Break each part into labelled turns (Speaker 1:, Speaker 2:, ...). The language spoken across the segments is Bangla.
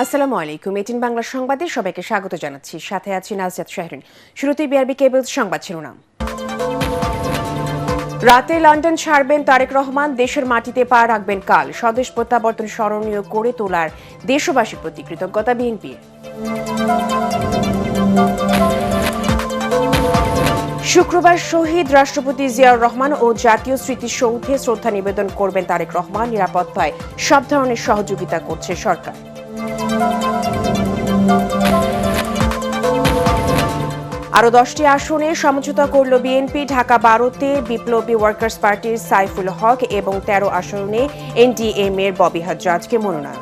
Speaker 1: আসসালামু আলাইকুম। 18 বাংলা সংবাদে সবাইকে স্বাগত জানাচ্ছি। সাথে আছি নাজিয়াত শাহরিন। শুরুতেই বিআরবি কেবলস সংবাদ শিরোনাম। রাতে লন্ডন ছাড়বেন তারেক রহমান, দেশের মাটিতে পা রাখবেন কাল। স্বদেশ প্রত্যাবর্তন স্মরণীয় করে তোলার দেশবাসীর প্রতি কৃতজ্ঞতা বিএনপির। শুক্রবার শহীদ রাষ্ট্রপতি জিয়াউর রহমান ও জাতীয় স্মৃতিসৌধে শ্রদ্ধা নিবেদন করবেন তারেক রহমান। নিরাপত্তায় সব ধরনের সহযোগিতা করছে সরকার। আরো 10টি আসনে সমঝোতা করল বিএনপি। ঢাকা 12তে বিপ্লবী ওয়ার্কার্স পার্টির সাইফুল হক এবং 13 আসনে এনডিএম এর ববি হাজ্জাজকে মনোনয়ন।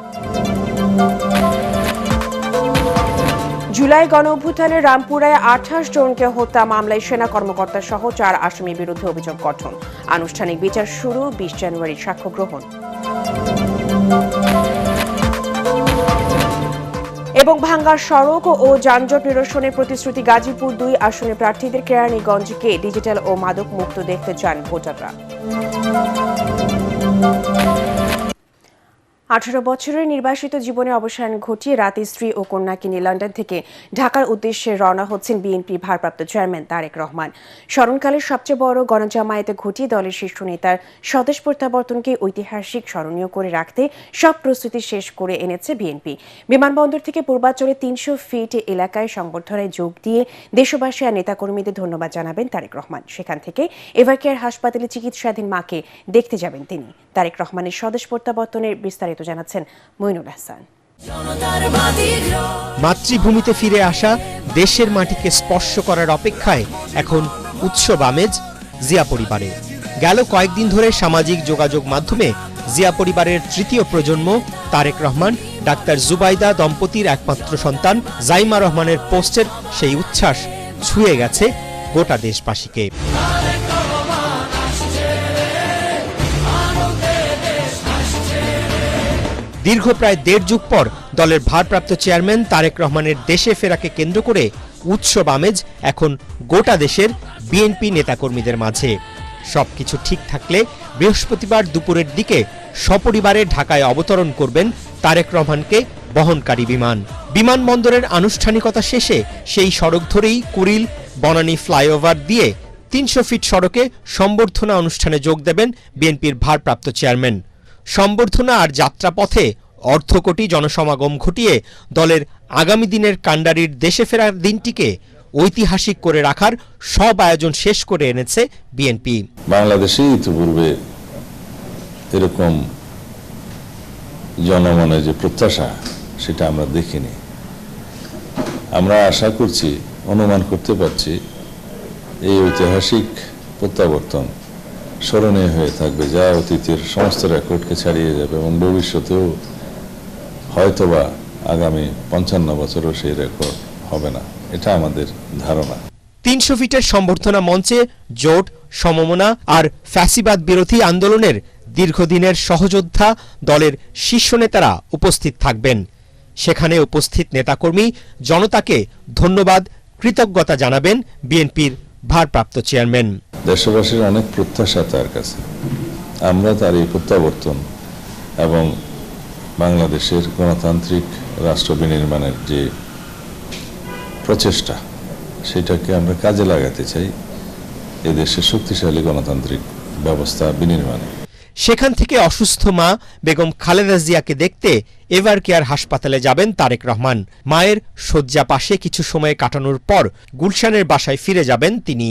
Speaker 1: জুলাই গণঅভ্যুত্থানে রামপুরায় 28 জনকে হত্যা মামলায় সেনা কর্মকর্তা সহ 4 আসামির বিরুদ্ধে অভিযোগ গঠন। আনুষ্ঠানিক বিচার শুরু 20 জানুয়ারি সাক্ষ্য গ্রহণ। এবং ভাঙ্গা সড়ক ও যানজট নিরসনের প্রতিশ্রুতি। গাজীপুর 2 আসনের প্রার্থীদের কেরানীগঞ্জকে ডিজিটাল ও মাদক মুক্ত দেখতে চান ভোটাররা। 18 বছরের নির্বাসিত জীবনে অবসান ঘটিয়ে রাতে স্ত্রী ও কন্যাকে নিয়ে লন্ডন থেকে ঢাকার উদ্দেশ্যে রওনা হচ্ছেন বিএনপি ভারপ্রাপ্ত চেয়ারম্যান তারেক রহমান। স্মরণকালের সবচেয়ে বড় গণজামায়াতে ঘটিয়ে দলের শীর্ষ নেতার স্বদেশ প্রত্যাবর্তনকে ঐতিহাসিক স্মরণীয় করে রাখতে সব প্রস্তুতি শেষ করে এনেছে বিএনপি। বিমানবন্দর থেকে পূর্বাঞ্চলে 300 ফিট এলাকায় সংবর্ধনায় যোগ দিয়ে দেশবাসী আর নেতাকর্মীদের ধন্যবাদ জানাবেন তারেক রহমান। সেখান থেকে এভারকেয়ার হাসপাতালে চিকিৎসাধীন মাকে দেখতে যাবেন তিনি। তারেক রহমানের স্বদেশ প্রত্যাবর্তনের বিস্তারিত জানাচ্ছেন মইনুল হাসান।
Speaker 2: মাতৃভূমিতে ফিরে আসা, দেশের মাটিকে স্পর্শ করার অপেক্ষায় এখন উৎসব আমেজ জিয়া পরিবারে। গেল কয়েকদিন ধরে সামাজিক যোগাযোগ মাধ্যমে জিয়া পরিবারের তৃতীয় প্রজন্ম তারেক রহমান, ডাক্তার জুবাইদা দম্পতির একমাত্র সন্তান জাইমা রহমানের পোস্টের সেই উচ্ছ্বাস ছুঁয়ে গেছে গোটা দেশবাসীকে। দীর্ঘ প্রায় 1.5 যুগ পর দলের ভারপ্রাপ্ত চেয়ারম্যান তারেক রহমানের দেশে ফেরাকে কেন্দ্র করে উৎসব আমেজ এখন গোটা দেশের বিএনপি নেতাকর্মীদের মাঝে। সবকিছু ঠিক থাকলে বৃহস্পতিবার দুপুরের দিকে সপরিবারে ঢাকায় অবতরণ করবেন তারেক রহমানকে বহনকারী বিমান। বিমানবন্দরের আনুষ্ঠানিকতা শেষে সেই সড়ক ধরেই কুড়িল বনানী ফ্লাইওভার দিয়ে 300 ফিট সড়কে সম্বর্ধনা অনুষ্ঠানে যোগ দেবেন বিএনপির ভারপ্রাপ্ত চেয়ারম্যান। সম্বর্ধনা আর যাত্রাপথে অর্ধকোটি জনসমাগম ঘটিয়ে দলের আগামী দিনের কাণ্ডারির দেশে ফেরার দিনটিকে ঐতিহাসিক করে রাখার সব আয়োজন শেষ করে এনেছে বিএনপি।
Speaker 3: বাংলাদেশে ইতিপূর্বে এরকম জনমনে যে প্রত্যাশা সেটা আমরা দেখিনি। আমরা আশা করছি, অনুমান করতে পারছি, এই ঐতিহাসিক প্রত্যাবর্তন স্মরণীয় হয়ে থাকবে, যা অতীতের সমস্ত রেকর্ডকে ছাড়িয়ে যাবে এবং ভবিষ্যতেও হয়তোবা আগামী 55 বছরও সেই রেকর্ড হবে না, এটা আমাদের ধারণা।
Speaker 2: 300 ফিটের সম্বর্ধনা মঞ্চে জোট, সমমনা আর ফ্যাসিবাদ বিরোধী আন্দোলনের দীর্ঘদিনের সহযোদ্ধা দলের শীর্ষ নেতারা উপস্থিত থাকবেন। সেখানে উপস্থিত নেতাকর্মী জনতাকে ধন্যবাদ, কৃতজ্ঞতা জানাবেন বিএনপির ভারপ্রাপ্ত চেয়ারম্যান।
Speaker 3: দেশবাসীর অনেক প্রত্যাশা তার কাছে। আমরা তার এই প্রত্যাবর্তন এবং বাংলাদেশের গণতান্ত্রিক রাষ্ট্র বিনির্মাণের যে প্রচেষ্টা, সেটাকে আমরা কাজে লাগাতে চাই এদেশের শক্তিশালী গণতান্ত্রিক ব্যবস্থা বিনির্মাণে।
Speaker 2: সেখান থেকে অসুস্থ মা বেগম খালেদা জিয়াকে দেখতে এভারকেয়ার হাসপাতালে যাবেন তারেক রহমান। মায়ের শয্যা পাশে কিছু সময় কাটানোর পর গুলশানের বাসায় ফিরে যাবেন তিনি।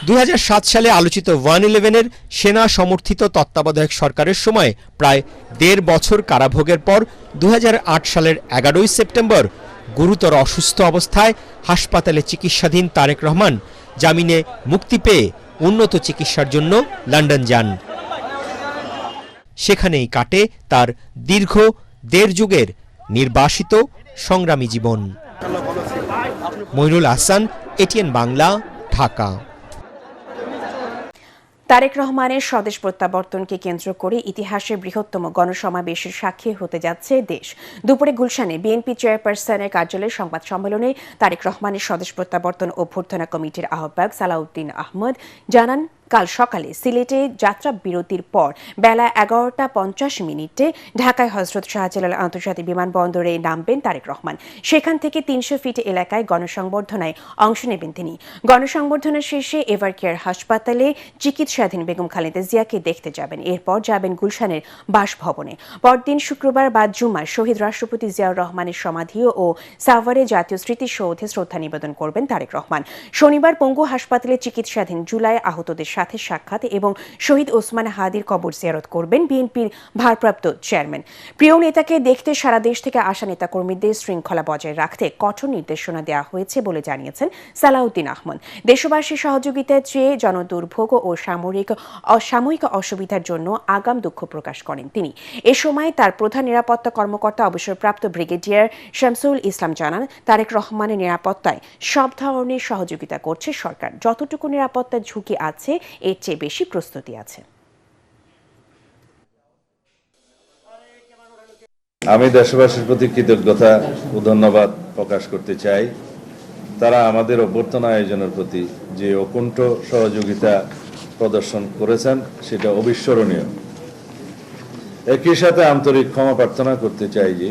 Speaker 2: 2007 সালে আলোচিত 111-এর সেনা সমর্থিত তত্ত্বাবধায়ক সরকারের সময় প্রায় 1.5 বছর কারাভোগের পর 2008 সালের 11 সেপ্টেম্বর গুরুতর অসুস্থ অবস্থায় হাসপাতালে চিকিৎসাধীন তারেক রহমান জামিনে মুক্তি পেয়ে উন্নত চিকিৎসার জন্য লন্ডন যান। সেখানেই কাটে তার দীর্ঘ 1.5 যুগের নির্বাসিত সংগ্রামী জীবন। মইনুল হাসান, এটিএন বাংলা, ঢাকা।
Speaker 1: তারেক রহমানের স্বদেশ প্রত্যাবর্তনকে কেন্দ্র করে ইতিহাসের বৃহত্তম গণসমাবেশের সাক্ষী হতে যাচ্ছে দেশ। দুপুরে গুলশানে বিএনপি চেয়ারপারসনের কার্যালয়ে সংবাদ সম্মেলনে তারেক রহমানের স্বদেশ প্রত্যাবর্তন অভ্যর্থনা কমিটির আহ্বায়ক সালাউদ্দিন আহমদ জানান, কাল সকালে সিলেটে যাত্রা বিরতির পর বেলা 11:50 ঢাকায় হজরত শাহজালাল আন্তর্জাতিক বিমানবন্দরে নামবেন তারেক রহমান। সেখান থেকে 300 ফিট এলাকায় গণসংবর্ধনায় অংশ নেবেন তিনি। গণসংবর্ধনা শেষে এভার কেয়ার হাসপাতালে চিকিৎসাধীন বেগম খালেদা জিয়াকে দেখতে যাবেন। এরপর যাবেন গুলশানের বাসভবনে। পরদিন শুক্রবার বা জুমার শহীদ রাষ্ট্রপতি জিয়াউর রহমানের সমাধি ও সাভারে জাতীয় স্মৃতিসৌধে শ্রদ্ধা নিবেদন করবেন তারেক রহমান। শনিবার পঙ্গু হাসপাতালে চিকিৎসাধীন জুলাই আহতদের সাথে সাক্ষাৎ এবং শহীদ ওসমান হাদির কবর জিয়ারত করবেন বিএনপির ভারপ্রাপ্ত চেয়ারম্যান। প্রিয় নেতাকে দেখতে সারা দেশ থেকে আসা নেতাকর্মীদের শৃঙ্খলা বজায় রাখতে কঠোর নির্দেশনা দেওয়া হয়েছে বলে জানিয়েছেন সালাউদ্দিন আহমদ। দেশবাসীর সহযোগিতা চেয়ে জনদুর্ভোগ ও সাময়িক অসুবিধার জন্য আগাম দুঃখ প্রকাশ করেন তিনি। এ সময় তার প্রধান নিরাপত্তা কর্মকর্তা অবসরপ্রাপ্ত ব্রিগেডিয়ার শামসুল ইসলাম জানান, তারেক রহমানের নিরাপত্তায় সব ধরনের সহযোগিতা করছে সরকার। যতটুকু নিরাপত্তার ঝুঁকি আছে এর চেয়ে বেশি প্রস্তুতি আছে।
Speaker 3: আমি দেশবাসীর প্রতি কৃতজ্ঞতা ও ধন্যবাদ প্রকাশ করতে চাই। তারা আমাদের অভ্যর্থনা আয়োজনের প্রতি যে অকুণ্ঠ সহযোগিতা প্রদর্শন করেছেন সেটা অবিস্মরণীয়। একই সাথে আন্তরিক ক্ষমা প্রার্থনা করতে চাই যে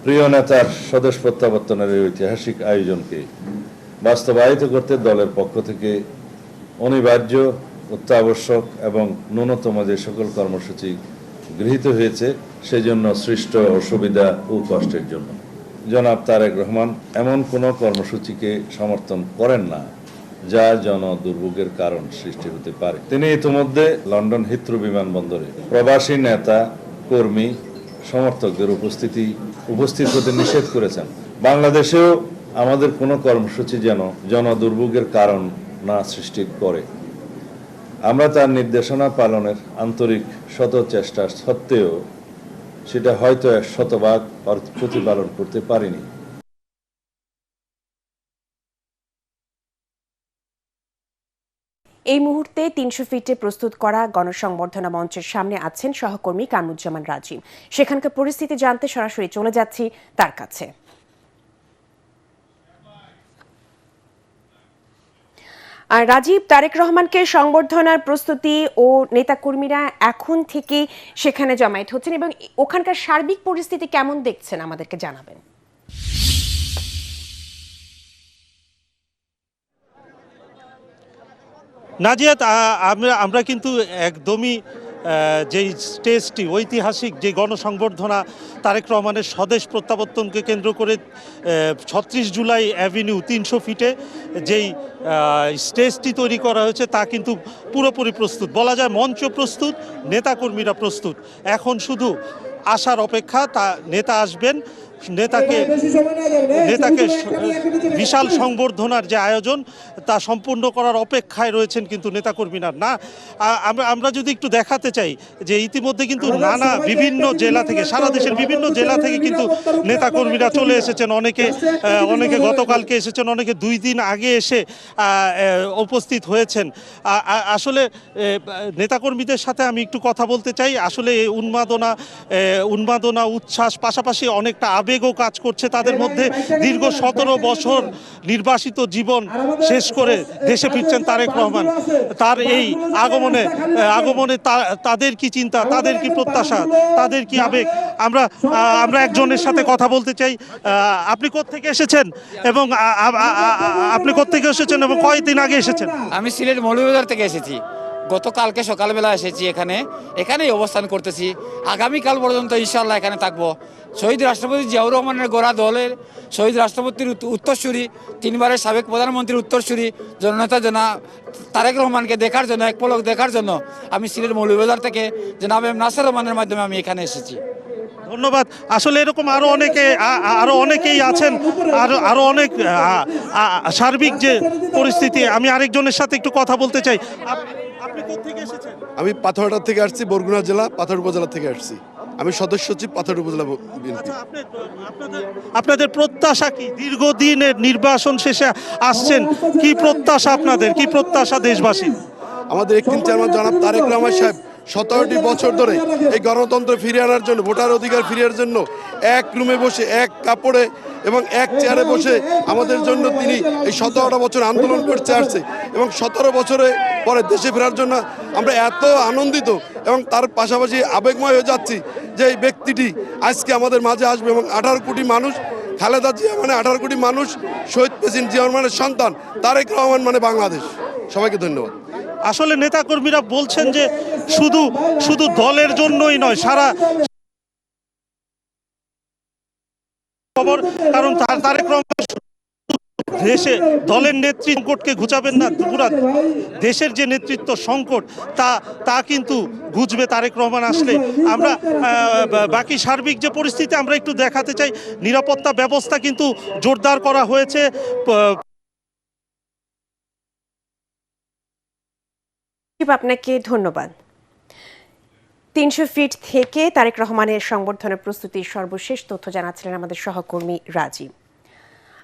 Speaker 3: প্রিয় নেতার স্বদেশ প্রত্যাবর্তনের এই ঐতিহাসিক আয়োজনকে বাস্তবায়িত করতে দলের পক্ষ থেকে অনিবার্য, অত্যাবশ্যক এবং ন্যূনতম যে সকল কর্মসূচি গৃহীত হয়েছে সেজন্য সৃষ্ট অসুবিধা ও কষ্টের জন্য জনাব তারেক রহমান এমন কোনো কর্মসূচিকে সমর্থন করেন না যা জনদুর্ভোগের কারণ সৃষ্টি হতে পারে। তিনি ইতিমধ্যে লন্ডন হিথ্রো বিমানবন্দরে প্রবাসী নেতা, কর্মী, সমর্থকদের উপস্থিত হতে নিষেধ করেছেন। বাংলাদেশেও আমাদের কোনো কর্মসূচি যেন জনদুর্ভোগের কারণ না সৃষ্টি করে। আমরা তার নির্দেশনা পালনের আন্তরিক শত চেষ্টা সত্ত্বেও সেটা হয়তো 100% প্রতিপালন করতে পারিনি।
Speaker 1: এই মুহূর্তে 300 ফিটে প্রস্তুত করা গণসংবর্ধনা মঞ্চের সামনে আছেন সহকর্মী কামরুজ্জামান রাজীব। সেখানকার পরিস্থিতি জানতে সরাসরি চলে যাচ্ছি তার কাছে। আর রাজীব, তারেক রহমানকে সংবর্ধনার প্রস্তুতি ও নেতাকর্মীরা এখন থেকে সেখানে জমায়েত হচ্ছেন এবং ওখানকার সার্বিক পরিস্থিতি কেমন দেখছেন আমাদেরকে জানাবেন।
Speaker 4: নাজিয়াত, আমরা কিন্তু একদমই যেই স্টেজটি ঐতিহাসিক যে গণসংবর্ধনা তারেক রহমানের স্বদেশ প্রত্যাবর্তনকে কেন্দ্র করে 36 জুলাই অ্যাভিনিউ 300 ফিটে যেই স্টেজটি তৈরি করা হয়েছে তা কিন্তু পুরোপুরি প্রস্তুত, বলা যায় মঞ্চ প্রস্তুত, নেতাকর্মীরা প্রস্তুত। এখন শুধু আসার অপেক্ষা, তা নেতা আসবেন, নেতাকে বিশাল সংবর্ধনার যে আয়োজন তা সম্পূর্ণ করার অপেক্ষায় রয়েছেন কিন্তু নেতাকর্মীরা। না, আমরা যদি একটু দেখাতে চাই যে ইতিমধ্যে কিন্তু নানা বিভিন্ন জেলা থেকে, সারা দেশের বিভিন্ন জেলা থেকে কিন্তু নেতাকর্মীরা চলে এসেছেন। অনেকে গতকালকে এসেছেন, অনেকে 2 দিন আগে এসে উপস্থিত হয়েছেন। আসলে নেতাকর্মীদের সাথে আমি একটু কথা বলতে চাই। আসলে এই উন্মাদনা, উচ্ছ্বাস, পাশাপাশি অনেকটা আবেগও কাজ করছে তাদের মধ্যে। দীর্ঘ 17 বছর নির্বাসিত জীবন শেষ করে দেশে ফিরছেন তারেক রহমান। তার এই আগমনে তাদের কি চিন্তা, তাদের কি প্রত্যাশা, তাদের কি আবেগ, আমরা একজনের সাথে কথা বলতে চাই। আপনি কোত্থেকে এসেছেন এবং কয়েকদিন আগে এসেছেন?
Speaker 5: আমি সিলেট মৌলভীবাজার থেকে এসেছি। গতকালকে সকালবেলা এসেছি, এখানেই অবস্থান করতেছি। আগামীকাল পর্যন্ত ইনশাআল্লাহ এখানে থাকবো। শহীদ রাষ্ট্রপতি জিয়াউর রহমানের গড়া দলের শহীদ রাষ্ট্রপতির উত্তরসূরি, 3 বারের সাবেক প্রধানমন্ত্রীর উত্তরসূরি জননেতা তারেক রহমানকে দেখার জন্য, এক পলক দেখার জন্য আমি সিলেট মৌলভীবাজার থেকে জনাব এম নাসির রহমানের মাধ্যমে আমি এখানে এসেছি।
Speaker 4: ধন্যবাদ। আসলে এরকম আরো অনেকেই আছেন, আরো অনেক সার্বিক যে পরিস্থিতি। আমি আরেকজনের সাথে একটু কথা বলতে চাই। আপনি কোত্থেকে এসেছেন?
Speaker 6: আমি পাথরঘাটা থেকে আসছি, বরগুনা জেলা পাথর উপজেলা থেকে আসছি। আমি সদস্য সচিব পাথর উপজেলা বিএনপি।
Speaker 4: আপনাদের প্রত্যাশা কি? দীর্ঘদিনের নির্বাচন শেষে আসছেন, কি প্রত্যাশা আপনাদের, কি প্রত্যাশা দেশবাসী?
Speaker 6: আমাদের একদিন চেয়ারম্যান জনাব তারেক রহমান সাহেব 17টি বছর ধরে এই গণতন্ত্র ফিরিয়ে আনার জন্য, ভোটার অধিকার ফিরিয়ে আনার জন্য এক রুমে বসে এক কাপড়ে এবং এক চেয়ারে বসে আমাদের জন্য তিনি এই 17টা বছর আন্দোলন করতে আসছে এবং 17 বছরে পরে দেশে ফেরার জন্য আমরা এত আনন্দিত এবং তার পাশাপাশি আবেগময় হয়ে যাচ্ছি যে এই ব্যক্তিটি আজকে আমাদের মাঝে আসবে এবং 18 কোটি মানুষ, খালেদা জিয়া মানে 18 কোটি মানুষ, শহীদ প্রেসিডেন্ট জিয়া রহমানের সন্তান তারেক রহমান মানে বাংলাদেশ। সবাইকে ধন্যবাদ।
Speaker 4: আসলে নেতাকর্মীরা বলছেন যে শুধু দলের জন্যই নয়, সারা খবর, কারণ তারেক রহমান দেশে দলের নেতৃত্ব সংকটকে ঘুচাবেন না, পুরা দেশের যে নেতৃত্ব সংকট তা কিন্তু ঘুচবে তারেক রহমান আসলে। আমরা বাকি সার্বিক যে পরিস্থিতি আমরা একটু দেখাতে চাই। নিরাপত্তা ব্যবস্থা কিন্তু জোরদার করা হয়েছে।
Speaker 1: আপনাকে ধন্যবাদ। 300 ফিট থেকে তারেক রহমানের সংবর্ধনার প্রস্তুতির সর্বশেষ তথ্য জানাচ্ছিলেন আমাদের সহকর্মী রাজীব।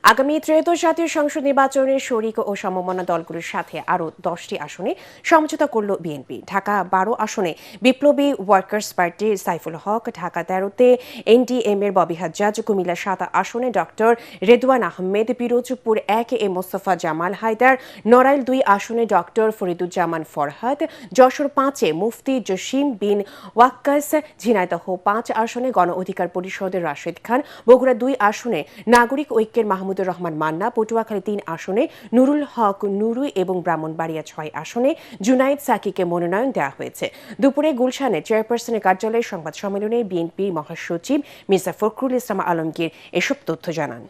Speaker 1: আগামী ত্রয়োদশ জাতীয় সংসদ নির্বাচনে শরিক ও সমমনা দলগুলোর সাথে আরও 10টি আসনে সমঝোতা করল বিএনপি। ঢাকা 12 আসনে বিপ্লবী ওয়ার্কার্স পার্টির সাইফুল হক, ঢাকা 13-তে এনডিএম এর ববি হাজ্জাজ, কুমিল্লা 7 আসনে ডক্টর রেদওয়ান আহমেদ, পিরোজপুর 1-এ মোস্তফা জামাল হায়দার, নড়াইল 2 আসনে ডক্টর ফরিদুজ্জামান ফরহাদ, যশোর 5-এ মুফতি জসিম বিন ওয়াক্কাস, ঝিনাইদহ 5 আসনে গণ অধিকার পরিষদের রাশেদ খান, বগুড়া 2 আসনে নাগরিক ঐক্যের মাহমুদুর রহমান মান্না, পটুয়াখালী 3 আসনে নুরুল হক নুরু এবং ব্রাহ্মণবাড়িয়া 6 আসনে জুনাইদ সাকিকে মনোনয়ন দেওয়া হয়েছে। দুপুরে গুলশানে চেয়ারপারসনের কার্যালয়ে সংবাদ সম্মেলনে বিএনপি মহাসচিব মির্জা ফখরুল ইসলাম আলমগীর এসব তথ্য জানান।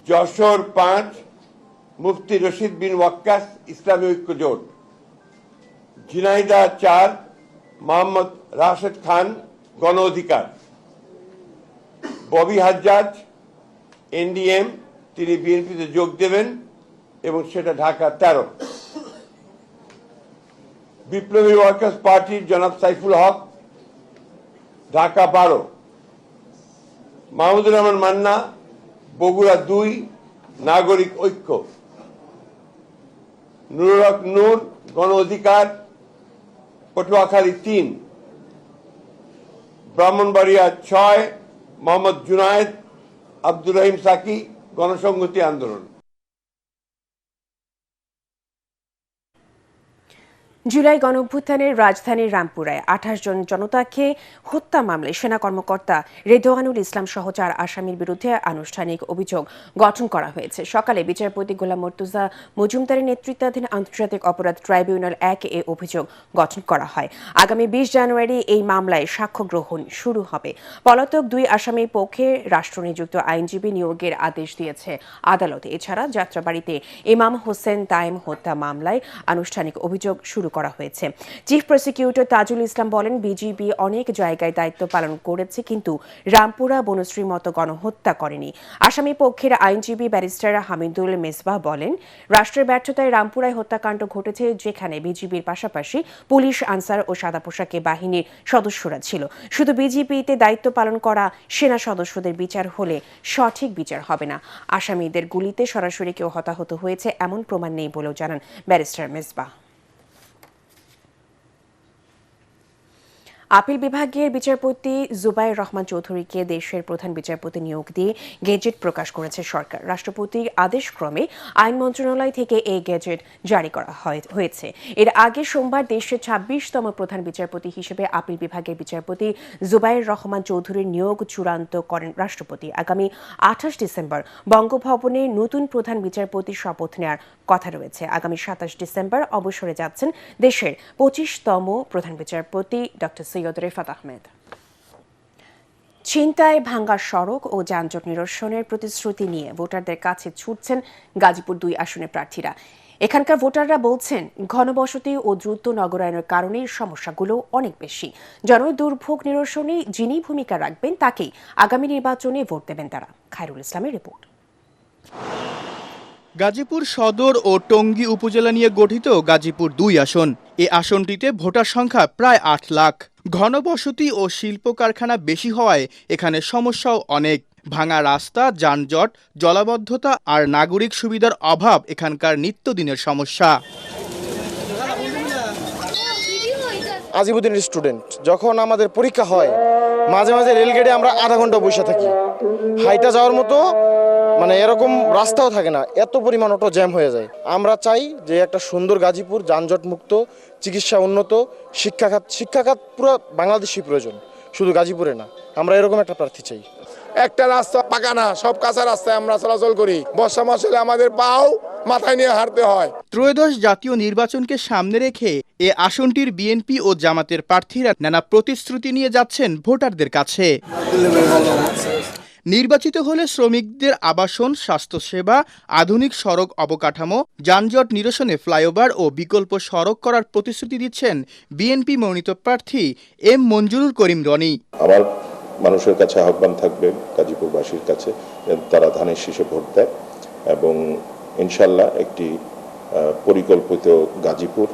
Speaker 7: যশোর 5 মুফতি রশিদ বিন ওয়াক্কাস ইসলামী ঐক্য জোট, ঝিনাইদহ 4 মোহাম্মদ রাশেদ খান গণ অধিকার, ববি হাজ্জাজ এনডিএম তিনি বিএনপিতে যোগ দেবেন এবং সেটা ঢাকা 13। বিপ্লবী ওয়ার্কার্স পার্টির জনাব সাইফুল হক ঢাকা 12, মাহমুদুর রহমান মান্না বগুড়া 2 নাগরিক ঐক্য, নুরুল হক নূর গণ অধিকার পটুয়াখালী 3, ব্রাহ্মণবাড়িয়া 6 মোহাম্মদ জুনায়েদ আব্দুর রহিম সাকি গণসংহতি আন্দোলন।
Speaker 1: জুলাই গণঅভ্যুত্থানের রাজধানীর রামপুরায় 28 জন জনতাকে হত্যা মামলায় সেনা কর্মকর্তা রেদওয়ানুল ইসলাম সহ 4 আসামির বিরুদ্ধে আনুষ্ঠানিক অভিযোগ গঠন করা হয়েছে। সকালে বিচারপতি গোলাম মর্তুজা মজুমদারের নেতৃত্বাধীন আন্তর্জাতিক অপরাধ ট্রাইব্যুনাল 1-এ অভিযোগ গঠন করা হয়। আগামী 20 জানুয়ারি এই মামলায় সাক্ষ্য গ্রহণ শুরু হবে। পলাতক 2 আসামির পক্ষে রাষ্ট্রনিযুক্ত আইনজীবী নিয়োগের আদেশ দিয়েছে আদালত। এছাড়া যাত্রাবাড়িতে ইমাম হোসেন তাইম হত্যা মামলায় আনুষ্ঠানিক অভিযোগ শুরু করা হয়েছে। চিফ প্রসিকিউটর তাজুল ইসলাম বলেন, বিজিবি অনেক জায়গায় দায়িত্ব পালন করেছে কিন্তু রামপুরা বনশ্রীর মতো গণহত্যা করেনি। আসামি পক্ষের আইনজীবী ব্যারিস্টার হামিদুল মেজবাহ বলেন, রাষ্ট্রের ব্যর্থতায় রামপুরায় হত্যাকাণ্ড ঘটেছে, যেখানে বিজিবির পাশাপাশি পুলিশ, আনসার ও সাদা পোশাকে বাহিনীর সদস্যরা ছিল। শুধু বিজিবিতে দায়িত্ব পালন করা সেনা সদস্যদের বিচার হলে সঠিক বিচার হবে না। আসামিদের গুলিতে সরাসরি কেউ হতাহত হয়েছে এমন প্রমাণ নেই বলেও জানান ব্যারিস্টার মেজবাহ। আপিল বিভাগের বিচারপতি জুবাইর রহমান চৌধুরীকে দেশের প্রধান বিচারপতি নিয়োগ দিয়ে গেজেট প্রকাশ করেছে সরকার। রাষ্ট্রপতির আদেশক্রমে আইন মন্ত্রণালয় থেকে এই গেজেট জারি করা হয়েছে। এর আগে সোমবার দেশের 26তম প্রধান বিচারপতি হিসেবে আপিল বিভাগের বিচারপতি জুবাইর রহমান চৌধুরীর নিয়োগ চূড়ান্ত করেন রাষ্ট্রপতি। আগামী 28 ডিসেম্বর বঙ্গভবনে নতুন প্রধান বিচারপতির শপথ নেওয়ার কথা রয়েছে। আগামী 27 ডিসেম্বর অবসরে যাচ্ছেন দেশের 25তম প্রধান বিচারপতি ডক্টর সৈয়দ রেফাত আহমেদ। ছিনতাই, ভাঙ্গা সড়ক ও যানজট নিরসনের প্রতিশ্রুতি নিয়ে ভোটারদের কাছে ছুটছেন গাজীপুর 2 আসনের প্রার্থীরা। এখানকার ভোটাররা বলছেন, ঘনবসতি ও দ্রুত নগরায়নের কারণে সমস্যাগুলো অনেক বেশি। জনদুর্ভোগ নিরসনে যিনি ভূমিকা রাখবেন তাকেই আগামী নির্বাচনে ভোট দেবেন তারা। খায়রুল ইসলামের রিপোর্ট।
Speaker 8: গাজীপুর সদর ও টঙ্গী উপজেলা নিয়ে গঠিত গাজীপুর 2 আসন। এ আসনটিতে ভোটার সংখ্যা প্রায় 8 লাখ। ঘনবসতি ও শিল্প কারখানা বেশি হওয়ায় এখানে সমস্যাও অনেক। ভাঙা রাস্তা, যানজট, জলাবদ্ধতা আর নাগরিক সুবিধার অভাব এখানকার নিত্যদিনের সমস্যা।
Speaker 9: আজিমুদ্দিনের স্টুডেন্ট, যখন আমাদের পরীক্ষা হয় মাঝে মাঝে রেলগেটে আমরা আধা ঘন্টা বসে থাকি, হাইটা যাওয়ার মতো মানে এরকম রাস্তাও থাকে না, এত পরিমাণ অটো জ্যাম হয়ে যায়। আমরা চাই যে একটা সুন্দর গাজীপুর, যানজট মুক্ত, চিকিৎসা উন্নত, শিক্ষাখাত পুরো বাংলাদেশই প্রয়োজন, শুধু গাজীপুরে না। আমরা এরকম একটা প্রার্থী চাই।
Speaker 10: একটা রাস্তা পাকা না, সব কাঁচা রাস্তায় আমরা চলাচল করি। বর্ষা মাস হলে আমাদের পাও মাথায় নিয়ে হাঁটতে হয়।
Speaker 8: ত্রয়োদশ জাতীয় নির্বাচনকে সামনে রেখে এ আসনটির বিএনপি ও জামাতের প্রার্থীরা নানা প্রতিশ্রুতি নিয়ে যাচ্ছেন ভোটারদের কাছে। নির্বাচিত হলে শ্রমিকদের আবাসন, স্বাস্থ্যসেবা, আধুনিক সড়ক অবকাঠামো, যানজট নিরসনে ফ্লাইওভার ও বিকল্প সড়ক করার প্রতিশ্রুতি দিচ্ছেন বিএনপি মনোনীত প্রার্থী এম মঞ্জুরুল করিম রনি।
Speaker 11: আমার মানুষের কাছে আহ্বান থাকবে, গাজীপুরবাসীর কাছে, তারা ধানের শীষে ভোট দেয় এবং ইনশাল্লাহ একটি পরিকল্পিত গাজীপুর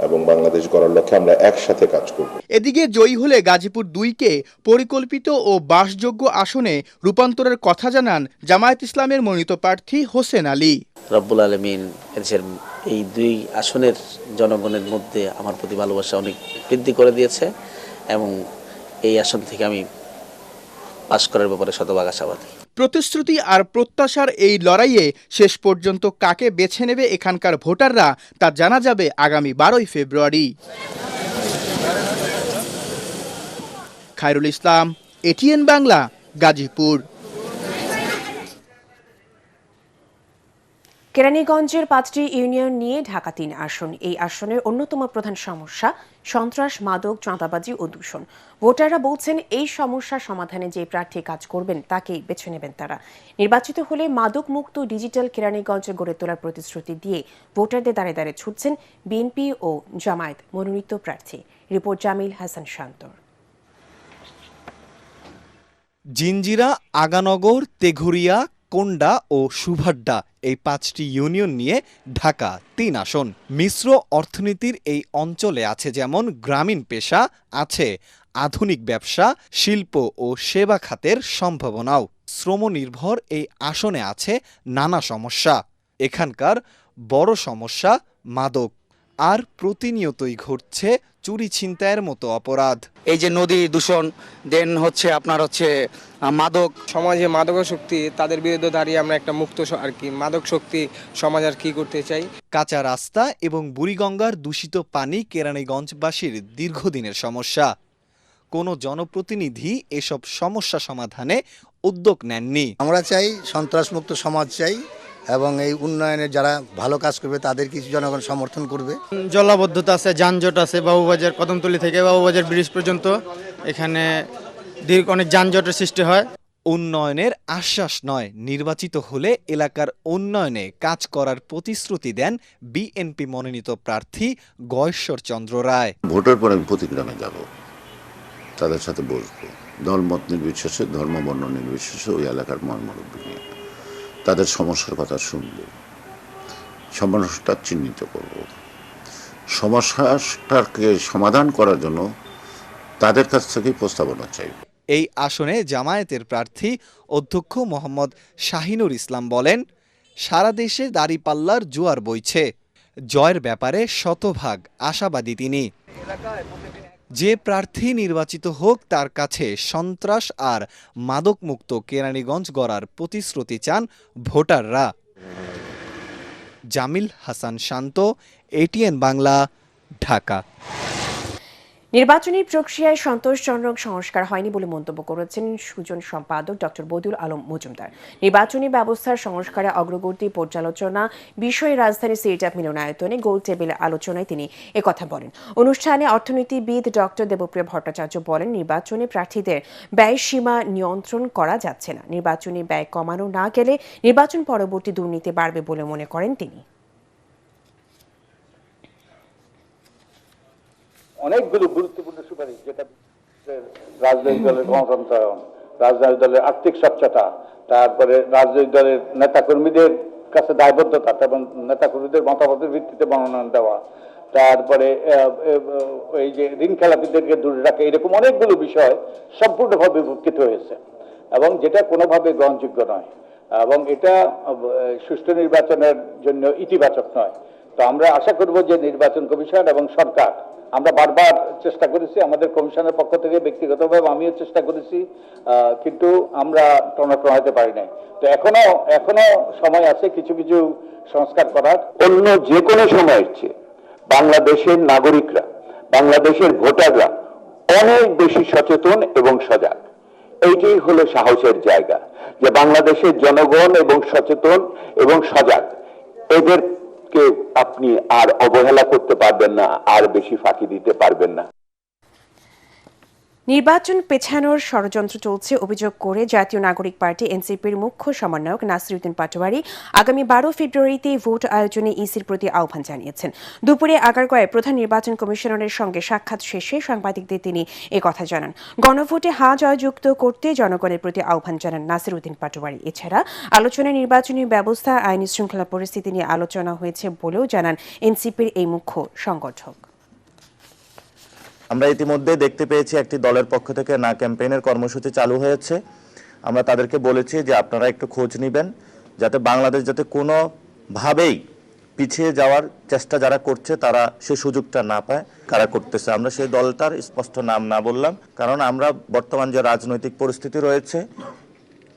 Speaker 11: এবং বাংলাদেশ গড়ার লক্ষ্যে আমরা একসাথে কাজ করব।
Speaker 8: এদিকে জয়ী হলে গাজীপুর 2কে পরিকল্পিত ও বাসযোগ্য আসনে রূপান্তরের কথা জানান জামায়াত ইসলামের মনোনীত প্রার্থী হোসেন আলী।
Speaker 12: রব্বুল আলামিন এদেশের এই 2 আসনের জনগণের মধ্যে আমার প্রতি ভালোবাসা অনেক বৃদ্ধি করে দিয়েছে এবং এই আসন থেকে আমি পাস করার ব্যাপারে শতভাগ আশাবাদী।
Speaker 8: প্রতিশ্রুতি আর প্রত্যাশার এই লড়াইয়ে শেষ পর্যন্ত কাকে বেছে নেবে এখানকার ভোটাররা তা জানা যাবে আগামী 12ই ফেব্রুয়ারি। খায়রুল ইসলাম, এটিএন বাংলা, গাজীপুর।
Speaker 1: কেরানীগঞ্জের 5টি ইউনিয়ন নিয়ে ঢাকা 3 আসন। এই আসনের অন্যতম প্রধান সমস্যা সন্ত্রাস, মাদক, চাঁদাবাজি ও দূষণ। ভোটাররা বলছেন এই সমস্যা সমাধানে যে প্রার্থী কাজ করবেন তাকেই বেছে নেবেন তারা। নির্বাচিত হলে মাদক মুক্ত ডিজিটাল কেরানীগঞ্জ গড়ে তোলার প্রতিশ্রুতি দিয়ে ভোটারদের দ্বারে দ্বারে ছুটছেন বিএনপি ও জামায়াত মনোনীত প্রার্থী। রিপোর্ট জামিল হাসান শান্তর।
Speaker 13: জিঞ্জিরা, আগানগর, তেঘুরিয়া, কোন্ডা ও সুভাড্ডা এই 5টি ইউনিয়ন নিয়ে ঢাকা 3 আসন। মিশ্র অর্থনীতির এই অঞ্চলে আছে যেমন গ্রামীণ পেশা, আছে আধুনিক ব্যবসা, শিল্প ও সেবা খাতের সম্ভাবনাও। শ্রমনির্ভর এই আসনে আছে নানা সমস্যা। এখানকার বড় সমস্যা মাদক, আর প্রতিনিয়তই ঘটছে চুরি ছিনতাইয়ের মতো অপরাধ।
Speaker 5: এই যে নদী দূষণ, দেন হচ্ছে আপনার হচ্ছে মাদক।
Speaker 9: সমাজে মাদকাসক্তি, তাদের বিরুদ্ধে দাঁড়িয়ে আমরা একটা মুক্ত আর কি মাদক শক্তি সমাজ আর কি করতে চাই।
Speaker 13: কাঁচা রাস্তা এবং বুড়িগঙ্গার দূষিত পানি কেরানীগঞ্জবাসীর দীর্ঘদিনের সমস্যা। কোনো জনপ্রতিনিধি এসব সমস্যা সমাধানে উদ্যোগ নেননি।
Speaker 14: আমরা চাই সন্ত্রাসমুক্ত সমাজ চাই এবং এই উন্নয়নের যারা ভালো কাজ করবে তাদের কিছু জনগণ সমর্থন করবে।
Speaker 9: জলাবদ্ধতা আছে, যানজট আছে, বাবুবাজার কদমতলী থেকে বাবুবাজার ব্রিজ পর্যন্ত এখানে অনেক যানজটের সৃষ্টি হয়।
Speaker 13: উন্নয়নের আশ্বাস নয়, নির্বাচিত হলে এলাকার উন্নয়নে কাজ করার প্রতিশ্রুতি দেন বিএনপি মনোনীত প্রার্থী গয়েশ্বর চন্দ্র রায়।
Speaker 11: ভোটের পর আমি প্রতি গ্রামে যাব, তাদের সাথে বসবো, দলমত নির্বিশেষে, ধর্ম বর্ণ নির্বিশেষে ওই এলাকার মর্মরূপী নিয়ে তাদের সমস্যার কথা শুনব, সমস্যাটা চিহ্নিত করব, সমস্যাটাকে সমাধান করার জন্য তাদের কাছ থেকে প্রস্তাবনা চাইব।
Speaker 13: এই আসনে জামায়াতের প্রার্থী অধ্যক্ষ মোহাম্মদ শাহিনুর ইসলাম বলেন, সারা দেশে দাঁড়িপাল্লার জোয়ার বইছে, জয়ের ব্যাপারে শতভাগ আশাবাদী তিনি। যে প্রার্থী নির্বাচিত হোক তার কাছে সন্ত্রাস আর মাদকমুক্ত কেরানীগঞ্জ গড়ার প্রতিশ্রুতি চান ভোটাররা। জামিল হাসান শান্ত, এটিএন বাংলা, ঢাকা।
Speaker 1: নির্বাচনী প্রক্রিয়ায় সন্তোষজনক সংস্কার হয়নি বলে মন্তব্য করেছেন সুজন সম্পাদক ডক্টর বদিউল আলম মজুমদার। নির্বাচনী ব্যবস্থার সংস্কারে অগ্রগতি পর্যালোচনা বিষয়ে রাজধানী সিরজাপ মিলনায়তনে গোল টেবিল আলোচনায় তিনি একথা বলেন। অনুষ্ঠানে অর্থনীতিবিদ ডক্টর দেবপ্রিয় ভট্টাচার্য বলেন, নির্বাচনে প্রার্থীদের ব্যয় সীমা নিয়ন্ত্রণ করা যাচ্ছে না। নির্বাচনী ব্যয় কমানো না গেলে নির্বাচন পরবর্তী দুর্নীতি বাড়বে বলে মনে করেন তিনি।
Speaker 15: অনেকগুলো গুরুত্বপূর্ণ সুপারিশ, যেটা রাজনৈতিক দলের গণতন্ত্রায়ন, রাজনৈতিক দলের আর্থিক স্বচ্ছতা, তারপরে রাজনৈতিক দলের নেতাকর্মীদের কাছে দায়বদ্ধতা এবং নেতাকর্মীদের মতামতের ভিত্তিতে মনোনয়ন দেওয়া, তারপরে এই যে ঋণ খেলাপিদেরকে দূরে রাখা, এরকম অনেকগুলো বিষয় সম্পূর্ণভাবে বিভক্তিত হয়েছে এবং যেটা কোনোভাবে গ্রহণযোগ্য নয় এবং এটা সুষ্ঠু নির্বাচনের জন্য ইতিবাচক নয়। তো আমরা আশা করব যে নির্বাচন কমিশন এবং সরকার, আমরা বারবার চেষ্টা করেছি আমাদের কমিশনের পক্ষ থেকে, ব্যক্তিগতভাবে আমিও চেষ্টা করেছি, কিন্তু আমরা টনটন হতে পারি নাই। তো এখনো সময় আছে কিছু কিছু সংস্কার করার।
Speaker 7: অন্য যে কোনো সময়ের চেয়ে বাংলাদেশের নাগরিকরা, বাংলাদেশের ভোটাররা অনেক বেশি সচেতন এবং সজাগ। এইটাই হলো সাহসের জায়গা, যে বাংলাদেশের জনগণ এবং সচেতন এবং সজাগ, এদেরকে আপনি আর অবহেলা করতে পারবেন না, আর বেশি ফাঁকি দিতে পারবেন না।
Speaker 1: নির্বাচন পেছানোর ষড়যন্ত্র চলছে অভিযোগ করে জাতীয় নাগরিক পার্টি এনসিপির মুখ্য সমন্বয়ক নাসিরউদ্দিন পাটোয়ারি আগামী 12 ফেব্রুয়ারিতে ভোট আয়োজনে ইসির প্রতি আহ্বান জানিয়েছেন। দুপুরে আগারগাঁওয়ে প্রধান নির্বাচন কমিশনারের সঙ্গে সাক্ষাৎ শেষে সাংবাদিকদের তিনি একথা জানান। গণভোটে হা জয়যুক্ত করতে জনগণের প্রতি আহ্বান জানান নাসিরউদ্দিন পাটোয়ারি। এছাড়া আলোচনায় নির্বাচনী ব্যবস্থা, আইন শৃঙ্খলা পরিস্থিতি নিয়ে আলোচনা হয়েছে বলেও জানান এনসিপির এই মুখ্য সংগঠক।
Speaker 16: আমরা ইতিমধ্যে দেখতে পেয়েছি একটি দলের পক্ষ থেকে না ক্যাম্পেইনের কর্মসূচি চালু হয়েছে। আমরা তাদেরকে বলেছি যে আপনারা একটু খোঁজ নেবেন, যাতে বাংলাদেশ যাতে কোনোভাবেই পিছিয়ে যাওয়ার চেষ্টা যারা করছে তারা সে সুযোগটা না পায়। কারা করতেছে, আমরা সেই দলটার স্পষ্ট নাম না বললাম, কারণ আমরা বর্তমান যে রাজনৈতিক পরিস্থিতি রয়েছে,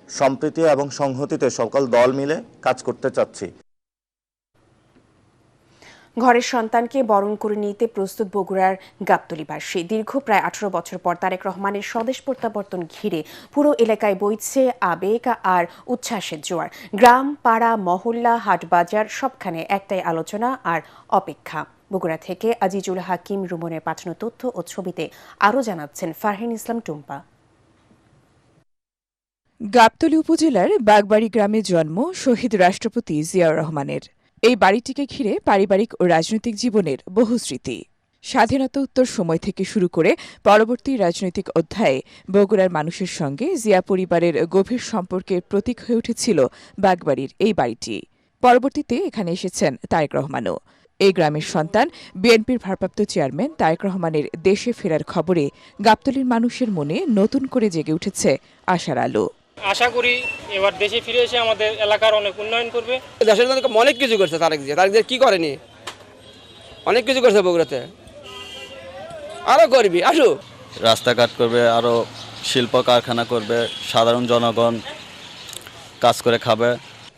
Speaker 16: সম্প্রীতি এবং সংহতিতে সকল দল মিলে কাজ করতে চাচ্ছি।
Speaker 1: ঘরের সন্তানকে বরণ করে নিতে প্রস্তুত বগুড়ার গাবতলীবাসী। দীর্ঘ প্রায় 18 বছর পর তারেক রহমানের স্বদেশ প্রত্যাবর্তন ঘিরে পুরো এলাকায় বইছে আবেগ আর উচ্ছ্বাসের জোয়ার। গ্রাম, পাড়া, মহল্লা, হাটবাজার সবখানে একটাই আলোচনা আর অপেক্ষা। বগুড়া থেকে আজিজুল হাকিম রুমনের পাঠানো তথ্য ও ছবিতে আরও জানাচ্ছেন ফারহিন ইসলাম টুম্পা।
Speaker 17: গাবতলী উপজেলার বাগবাড়ি গ্রামে জন্ম শহীদ রাষ্ট্রপতি জিয়াউর রহমানের। এই বাড়িটিকে ঘিরে পারিবারিক ও রাজনৈতিক জীবনের বহু স্মৃতি। স্বাধীনতা উত্তর সময় থেকে শুরু করে পরবর্তী রাজনৈতিক অধ্যায়ে বগুড়ার মানুষের সঙ্গে জিয়া পরিবারের গভীর সম্পর্কের প্রতীক হয়ে উঠেছিল বাগবাড়ির এই বাড়িটি। পরবর্তীতে এখানে এসেছেন তারেক রহমানও। এই গ্রামের সন্তান বিএনপির ভারপ্রাপ্ত চেয়ারম্যান তারেক রহমানের দেশে ফেরার খবরে গাবতলীর মানুষের মনে নতুন করে জেগে উঠেছে আশার আলো।
Speaker 18: আশা করি এবার দেশে ফিরে এসে আমাদের এলাকার অনেক উন্নয়ন করবে।
Speaker 19: দেশের জন্য অনেক কিছু করছে তারেক জিয়া কি করেনি, অনেক কিছু করছে বগুড়াতে, আরো করবি আসু।
Speaker 20: রাস্তাঘাট করবে, আরো শিল্প কারখানা করবে, সাধারণ জনগণ কাজ করে খাবে।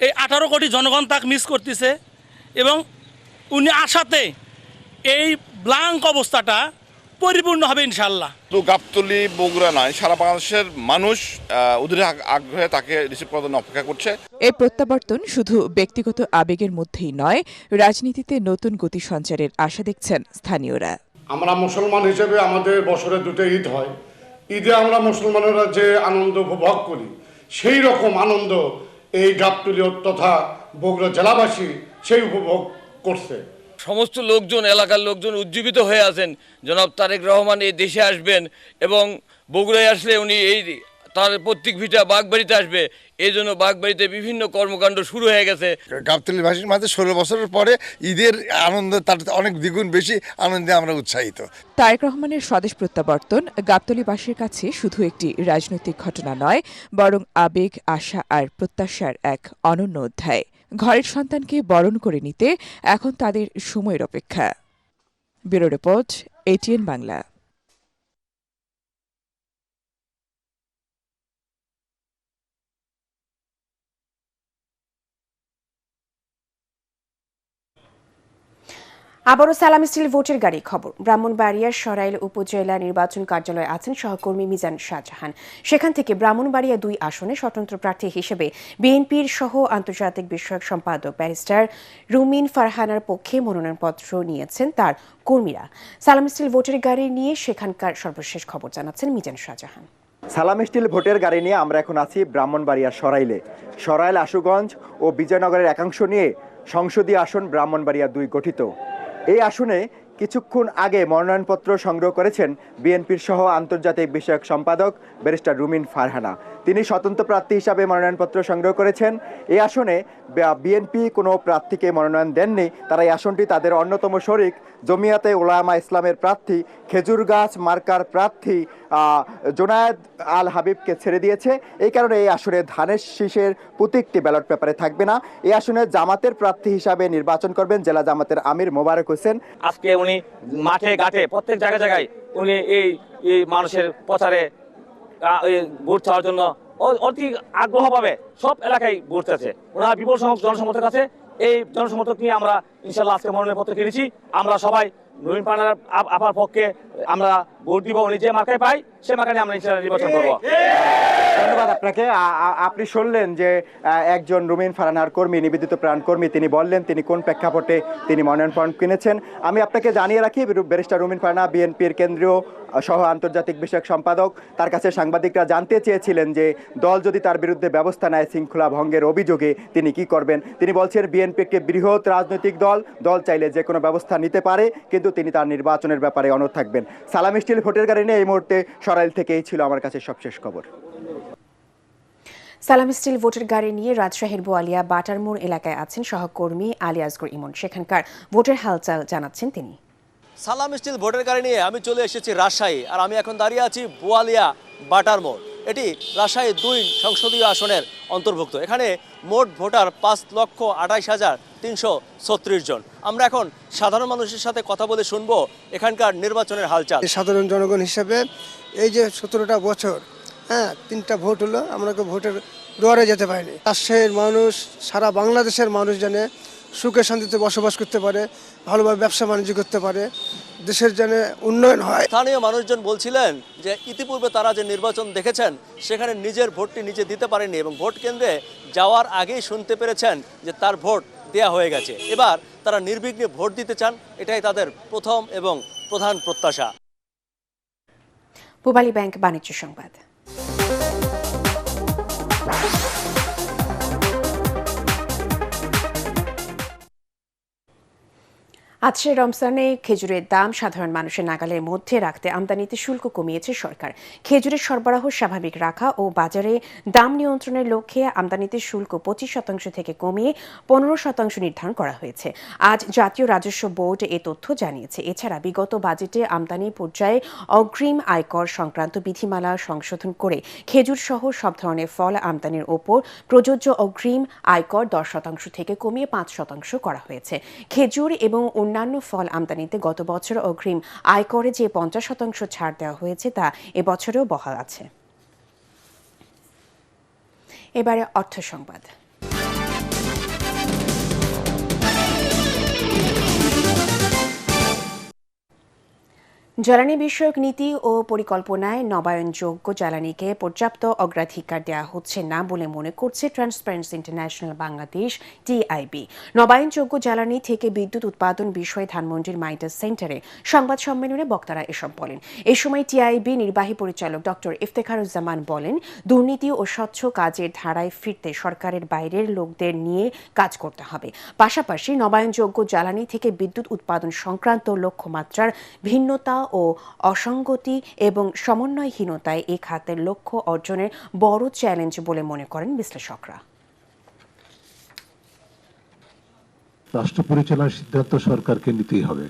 Speaker 21: এই 18 কোটি জনগণ তাকে মিস করতেছে এবং উনি আশাতে এই ব্ল্যাঙ্ক অবস্থাটা পরিপূর্ণ হবে ইনশাল্লাহ।
Speaker 22: গাবতলী বগুড়া নয়, সারা বাংলাদেশের মানুষ অধীর আগ্রহে তাকে রিসিভ করার জন্য অপেক্ষা করছে।
Speaker 17: এই প্রত্যাবর্তন শুধু ব্যক্তিগত আবেগের মধ্যেই নয়, রাজনীতিতে নতুন গতি সঞ্চারের আশা দেখছেন স্থানীয়রা।
Speaker 23: আমরা মুসলমান হিসেবে আমাদের বছরে দুটো ঈদ হয়, ঈদে আমরা মুসলমানেরা যে আনন্দ উপভোগ করি সেই রকম আনন্দ এই গাবতলী তথা বগুড়া জেলাবাসী সেই উপভোগ করছে।
Speaker 24: সমস্ত লোকজন, এলাকার লোকজন উজ্জীবিত হয়ে আছেন জনাব তারেক রহমান এই দেশে আসবেন এবং বগুড়ায় আসলে উনি এই তার প্রত্যেক ভিটা বাগবাড়িতে আসবে। এই জন্য বাগবাড়িতে বিভিন্ন কর্মকাণ্ড শুরু হয়ে গেছে।
Speaker 25: গাবতলীবাসীর মাঝে 16 বছরের পরে ঈদের আনন্দ তার অনেক দ্বিগুণ বেশি আনন্দে আমরা উৎসাহিত।
Speaker 17: তারেক রহমানের স্বদেশ প্রত্যাবর্তন গাবতলীবাসীর কাছে শুধু একটি রাজনৈতিক ঘটনা নয়, বরং আবেগ, আশা আর প্রত্যাশার এক অনন্য অধ্যায়। ঘরের সন্তানকে বরণ করে নিতে এখন তাদের সময়ের অপেক্ষা। Bureau report, ATN Bangla.
Speaker 1: আবারও সালামি স্টিল ভোটের গাড়ি খবর। ব্রাহ্মণবাড়িয়ার সরাইল উপজেলা নির্বাচন কার্যালয়ে আছেন সহকর্মী মিজান শাহজাহান। সেখান থেকে ব্রাহ্মণবাড়িয়া 2 আসনে স্বতন্ত্র প্রার্থী হিসেবে বিএনপির সহ আন্তর্জাতিক বিষয়ক সম্পাদক ব্যারিস্টার রুমিন ফারহানার পক্ষে মনোনয়নপত্র নিয়েছেন তার কর্মীরা। সালামি স্টিল ভোটের গাড়ি নিয়ে সেখানকার সর্বশেষ খবর জানাচ্ছেন মিজান শাহজাহান।
Speaker 26: সালামি স্টিল ভোটের গাড়ি নিয়ে আমরা এখন আছি ব্রাহ্মণবাড়িয়ার সরাইলে। সরাইল, আশুগঞ্জ ও বিজয়নগরের একাংশ নিয়ে সংসদীয় আসন ব্রাহ্মণবাড়িয়া 2 গঠিত। এই আসনে কিছুক্ষণ আগে মনোনয়নপত্র সংগ্রহ করেছেন বিএনপির সহ আন্তর্জাতিক বিষয়ক সম্পাদক ব্যারিস্টার রুমিন ফারহানা। তিনি স্বতন্ত্র প্রার্থী হিসাবে মনোনয়নপত্র সংগ্রহ করেছেন। এই আসনে বিএনপি কোনো প্রার্থীকে মনোনয়ন দেননি। তারা এই আসনটি তাদের অন্যতম শরিক জমিয়াতে উলামা ইসলামের প্রার্থী খেজুরগাছ মার্কার প্রার্থী জোনায়েদ আল হাবিবকে ছেড়ে দিয়েছে। এই কারণে এই আসনে ধানের শীষের প্রতীকটি ব্যালট পেপারে থাকবে না। এই আসনে জামাতের প্রার্থী হিসাবে নির্বাচন করবেন জেলা জামাতের আমির মোবারক হোসেন।
Speaker 2: আজকে উনি মাঠে ঘাটে প্রত্যেক জায়গায় উনি এই মানুষের প্রচারে ভোট চাওয়ার জন্য অতি আগ্রহ পাবে সব এলাকায় ভোট চাচ্ছে। ওনার বিপুল সংখ্যক জনসমর্থক আছে। এই জনসমর্থক নিয়ে আমরা ইনশাল্লাহ আজকে মনোনয়নপত্র কিনেছি। আমরা সবাই নবীন পান্ডার আপার পক্ষে আমরা ভোট দিব। উনি যে মার্কায় পাই সে মার্কায় আমরা ইনশাল্লাহ নির্বাচন করবো।
Speaker 26: ধন্যবাদ আপনাকে। আপনি শুনলেন যে একজন রুমিন ফারহানার কর্মী, নিবেদিত প্রাণ কর্মী, তিনি বললেন তিনি কোন প্রেক্ষাপটে তিনি মনোনয়ন কিনেছেন। আমি আপনাকে জানিয়ে রাখি, ব্যারিস্টার রুমিন ফারহানা বিএনপির কেন্দ্রীয় সহ আন্তর্জাতিক বিষয়ক সম্পাদক। তার কাছে সাংবাদিকরা জানতে চেয়েছিলেন যে দল যদি তার বিরুদ্ধে ব্যবস্থা নেয় শৃঙ্খলা ভঙ্গের অভিযোগে তিনি কি করবেন। তিনি বলছেন বিএনপি একটি বৃহৎ রাজনৈতিক দল চাইলে যে কোনো ব্যবস্থা নিতে পারে, কিন্তু তিনি তার নির্বাচনের ব্যাপারে অনড় থাকবেন। সালাম স্টিল ভোটের গাড়ি নিয়ে এই মুহূর্তে সরাইল থেকেই ছিল আমার কাছে সবশেষ খবর।
Speaker 1: সালাম স্টিল ভোটের গাড়ি নিয়ে রাজশাহীর বোয়ালিয়া বাটারমোড় এলাকায় আছেন সহকর্মী আলী আসগর ইমন। সেখানকার ভোটের হালচাল জানাচ্ছেন তিনি।
Speaker 3: সালাম স্টিল ভোটের গাড়ি নিয়ে আমি চলে এসেছি রাজশাহী, আর আমি এখন দাঁড়িয়ে আছি বোয়ালিয়া বাটারমোড়। এটি রাজশাহী 2 সংসদীয় আসনের অন্তর্ভুক্ত। এখানে মোট ভোটার 5,28,336 জন। আমরা এখন সাধারণ মানুষের সাথে কথা বলে শুনবো এখানকার নির্বাচনের হালচাল।
Speaker 4: সাধারণ জনগণ হিসেবে এই যে 17টা বছর 3টা ভোট হলো, আমরা ভোটের দুয়ারে যেতে পারিনি। রাজশাহীর মানুষ, সারা বাংলাদেশের মানুষ জানে সুখে শান্তিতে বসবাস করতে পারে, ভালোভাবে ব্যবসা বাণিজ্য করতে পারে, দেশের যেন উন্নয়ন হয়।
Speaker 3: স্থানীয় মানুষজন বলছিলেন যে ইতিপূর্বে তারা যে নির্বাচন দেখেছেন সেখানে নিজের ভোটটি নিজে দিতে পারেননি এবং ভোট কেন্দ্রে যাওয়ার আগেই শুনতে পেরেছেন যে তার ভোট দেয়া হয়ে গেছে। এবার তারা নির্বিঘ্নে ভোট দিতে চান, এটাই তাদের প্রথম এবং প্রধান প্রত্যাশা।
Speaker 1: পূবালী ব্যাংক বাণিজ্য সংবাদ। আজকে রমজানে খেজুরের দাম সাধারণ মানুষের নাগালের মধ্যে রাখতে আমদানিতে শুল্ক কমিয়েছে সরকার। খেজুরের সরবরাহ স্বাভাবিক রাখা ও বাজারে দাম নিয়ন্ত্রণের লক্ষ্যে আমদানিতে শুল্ক 25% থেকে কমিয়ে 15% নির্ধারণ করা হয়েছে। আজ জাতীয় রাজস্ব বোর্ড এ তথ্য জানিয়েছে। এছাড়া বিগত বাজেটে আমদানি পর্যায়ে অগ্রিম আয়কর সংক্রান্ত বিধিমালা সংশোধন করে খেজুর সহ সব ধরনের ফল আমদানির ওপর প্রযোজ্য অগ্রিম আয়কর 10% থেকে কমিয়ে 5% করা হয়েছে। খেজুর এবং অন্যান্য ফল আমদানিতে গত বছর অগ্রিম আয়করে যে 50% ছাড় দেওয়া হয়েছে তা এবছরেও বহাল আছে। এবারে অর্থ সংবাদ। জ্বালানি বিষয়ক নীতি ও পরিকল্পনায় নবায়নযোগ্য জ্বালানিকে পর্যাপ্ত অগ্রাধিকার দেওয়া হচ্ছে না বলে মনে করছে ট্রান্সপারেন্সি ইন্টারন্যাশনাল বাংলাদেশ টিআইবি। নবায়নযোগ্য জ্বালানি থেকে বিদ্যুৎ উৎপাদন বিষয়ে ধানমন্ডির মাইটাস সেন্টারে সংবাদ সম্মেলনে বক্তারা এসব বলেন। এ সময় টিআইবি নির্বাহী পরিচালক ডক্টর ইফতেখারুজ্জামান বলেন, দুর্নীতি ও স্বচ্ছ কাজের ধারায় ফিরতে সরকারের বাইরের লোকদের নিয়ে কাজ করতে হবে। পাশাপাশি নবায়নযোগ্য জ্বালানি থেকে বিদ্যুৎ উৎপাদন সংক্রান্ত লক্ষ্যমাত্রার ভিন্নতা ও অসঙ্গতি এবং সমন্বয়হীনতায় এই খাতের লক্ষ্য অর্জনের বড় চ্যালেঞ্জ বলে মনে করেন বিশ্লেষকরা।
Speaker 6: রাষ্ট্র পরিচালনার সিদ্ধান্ত সরকারকে নিতেই হবে।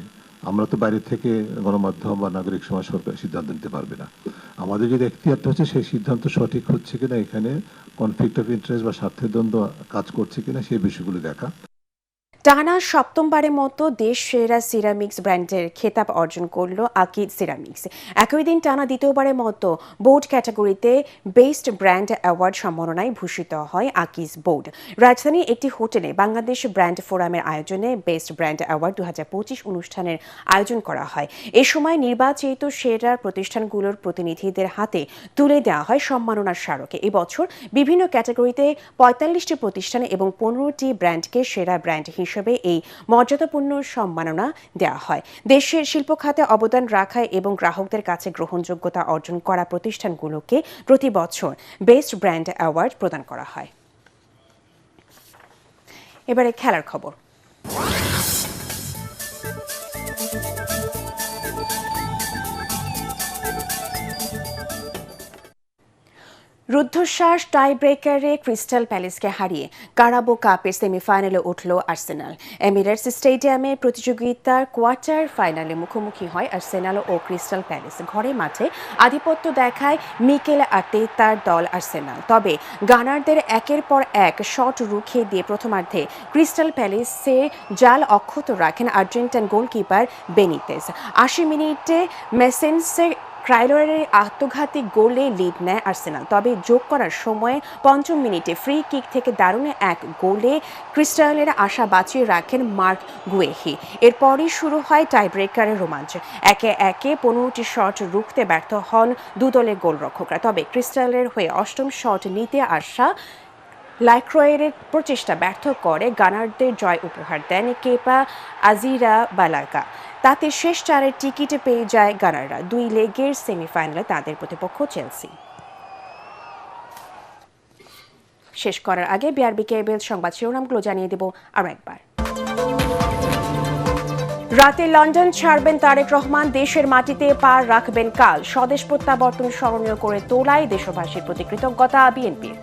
Speaker 6: আমরা তো বাইরে থেকে গণমাধ্যম বা নাগরিক সমাজ সরকার সিদ্ধান্ত নিতে পারবে না। আমাদের যে এখতিয়ারটা হচ্ছে সেই সিদ্ধান্ত সঠিক হচ্ছে কিনা, এখানে কনফ্লিক্ট অফ ইন্টারেস্ট বা স্বার্থের দ্বন্দ্ব কাজ করছে কিনা সেই বিষয়গুলো দেখা।
Speaker 1: টানা সপ্তমবারের মতো দেশ সেরা সিরামিক্স ব্র্যান্ডের খেতাব অর্জন করল আকিজ সিরামিক্স। একই দিন টানা দ্বিতীয়বারের মতো বোর্ড ক্যাটাগরিতে বেস্ট ব্র্যান্ড অ্যাওয়ার্ড সম্মাননায় ভূষিত হয় আকিজ বোর্ড। রাজধানীর একটি হোটেলে বাংলাদেশ ব্র্যান্ড ফোরামের আয়োজনে বেস্ট ব্র্যান্ড অ্যাওয়ার্ড 2025 অনুষ্ঠানের আয়োজন করা হয়। এ সময় নির্বাচিত সেরা প্রতিষ্ঠানগুলোর প্রতিনিধিদের হাতে তুলে দেওয়া হয় সম্মাননার স্মারকে। এবছর বিভিন্ন ক্যাটাগরিতে 45টি প্রতিষ্ঠান এবং 15টি ব্র্যান্ডকে সেরা ব্র্যান্ড হিসেবে এই মর্যাদাপূর্ণ সম্মাননা দেওয়া হয়। দেশের শিল্প খাতে অবদান রাখা এবং গ্রাহকদের কাছে গ্রহণযোগ্যতা অর্জন করা প্রতিষ্ঠানগুলোকে প্রতি বছর বেস্ট ব্র্যান্ড অ্যাওয়ার্ড প্রদান করা হয়। এবারে খেলার খবর। রুদ্ধশ্বাস টাই ব্রেকারে ক্রিস্টাল প্যালেসকে হারিয়ে কারাবো কাপের সেমিফাইনালে উঠল আর্সেনাল। এমিরেটস স্টেডিয়ামে প্রতিযোগিতার কোয়ার্টার ফাইনালে মুখোমুখি হয় আর্সেনাল ও ক্রিস্টাল প্যালেস। ঘরে মাঠে আধিপত্য দেখায় মিকেল আর্তেতার দল আর্সেনাল, তবে গানারদের একের পর এক শট রুখে দিয়ে প্রথমার্ধে ক্রিস্টাল প্যালেসে জাল অক্ষত রাখেন আর্জেন্টাইন গোলকিপার বেনিতেজ। ৮০ মিনিটে মেসেন্সের ক্রাইলোরের আত্মঘাতী গোলে লিড নেয় আর্সেনাল, তবে যোগ করার সময়ে ৫ম মিনিটে ফ্রি কিক থেকে দারুণ এক গোলে ক্রিস্টালের আশা বাঁচিয়ে রাখেন মার্ক গুয়েহি। এরপরই শুরু হয় টাই ব্রেকারের রোমাঞ্চ। একে একে ১৫টি শট রুখতে ব্যর্থ হন দুদলের গোলরক্ষকরা, তবে ক্রিস্টালের হয়ে ৮ম শট নিতে আসা লাইক্রয়ের প্রচেষ্টা ব্যর্থ করে গানারদের জয় উপহার দেন কেপা আজিরাবালাগা। তাতে শেষ চারের টিকিটে পেয়ে যায় গানাররা। ২ লেগের সেমিফাইনালে তাদের প্রতিপক্ষ চেলসি। শেষ করার আগে বিআরবি কেবল সংবাদ শিরোনামগুলো জানিয়ে দেব আরও একবার। রাতে লন্ডন ছাড়বেন তারেক রহমান, দেশের মাটিতে পা রাখবেন কাল। স্বদেশ প্রত্যাবর্তন স্মরণীয় করে তোলায় দেশবাসীর প্রতি কৃতজ্ঞতা বিএনপির।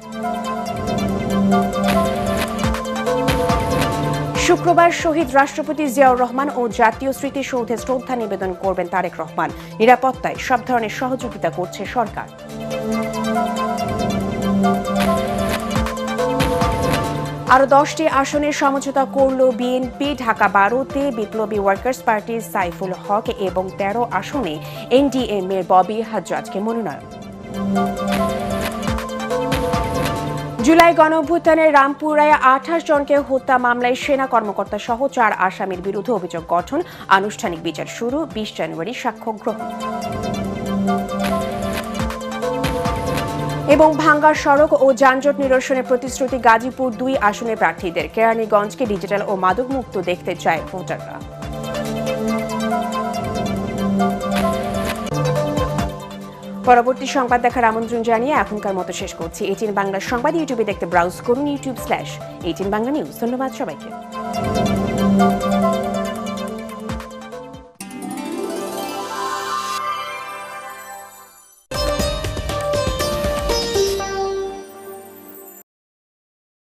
Speaker 1: শুক্রবার শহীদ রাষ্ট্রপতি জিয়াউর রহমান ও জাতীয় স্মৃতিসৌধে শ্রদ্ধা নিবেদন করবেন তারেক রহমান। নিরাপত্তায় সব ধরনের সহযোগিতা করছে সরকার। আরও 10টি আসনের সমঝোতা করল বিএনপি। ঢাকা 12তে বিপ্লবী ওয়ার্কার্স পার্টির সাইফুল হক এবং 13 আসনে এনডিএম এর ববি হাজ্জাজকে মনোনয়ন। জুলাই গণঅভ্যুত্থানের রামপুরায় 28 জনকে হত্যা মামলায় সেনা কর্মকর্তা সহ 4 আসামির বিরুদ্ধে অভিযোগ গঠন, আনুষ্ঠানিক বিচার শুরু। 20 জানুয়ারি সাক্ষ্য গ্রহণ। এবং ভাঙ্গা সড়ক ও যানজট নিরসনের প্রতিশ্রুতি গাজীপুর 2 আসনের প্রার্থীদের। কেরানীগঞ্জকে ডিজিটাল ও মাদকমুক্ত দেখতে চায় ভোটাররা। পরবর্তী সংবাদ দেখার আমন্ত্রণ জানিয়ে এখনকার মতো শেষ করছি। 18 বাংলা সংবাদ ইউটিউবে দেখতে ব্রাউজ করুন youtube/18 বাংলা নিউজ। ধন্যবাদ সবাইকে।